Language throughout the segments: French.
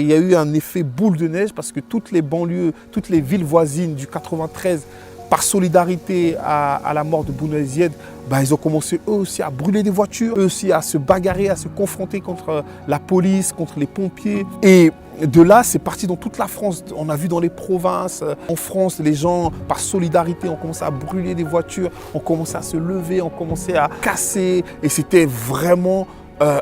Il y a eu un effet boule de neige parce que toutes les banlieues, toutes les villes voisines du 93, par solidarité à la mort de Bouna Zied, ils ont commencé eux aussi à brûler des voitures, eux aussi à se bagarrer, à se confronter contre la police, contre les pompiers. Et de là, c'est parti dans toute la France. On a vu dans les provinces, en France, les gens, par solidarité, ont commencé à brûler des voitures, ont commencé à se lever, ont commencé à casser. Et c'était vraiment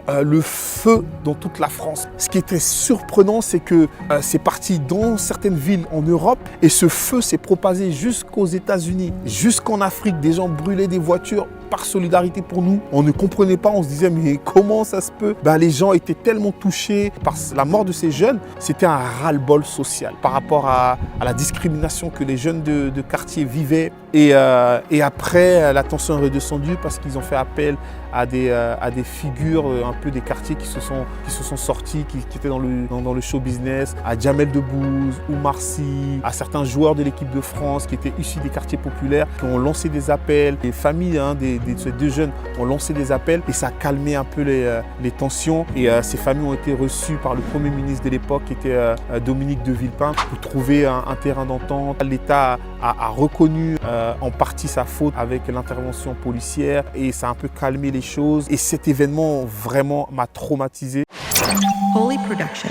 le feu dans toute la France. Ce qui était surprenant, c'est que c'est parti dans certaines villes en Europe et ce feu s'est propagé jusqu'aux États-Unis, jusqu'en Afrique. Des gens brûlaient des voitures par solidarité pour nous. On ne comprenait pas, on se disait mais comment ça se peut? Les gens étaient tellement touchés par la mort de ces jeunes. C'était un ras-le-bol social par rapport à la discrimination que les jeunes de quartier vivaient. Et après, la tension est redescendue parce qu'ils ont fait appel à des figures un peu des quartiers qui se sont sortis, qui étaient dans le show business, à Jamel Debbouze, Oumar Sy, à certains joueurs de l'équipe de France qui étaient issus des quartiers populaires, qui ont lancé des appels. Les familles de ces deux jeunes ont lancé des appels et ça a calmé un peu les tensions. Et ces familles ont été reçues par le Premier ministre de l'époque, qui était Dominique de Villepin, pour trouver un terrain d'entente. L'État a reconnu en partie sa faute avec l'intervention policière et ça a un peu calmé les choses. Et cet événement vraiment m'a traumatisé. Holy Production.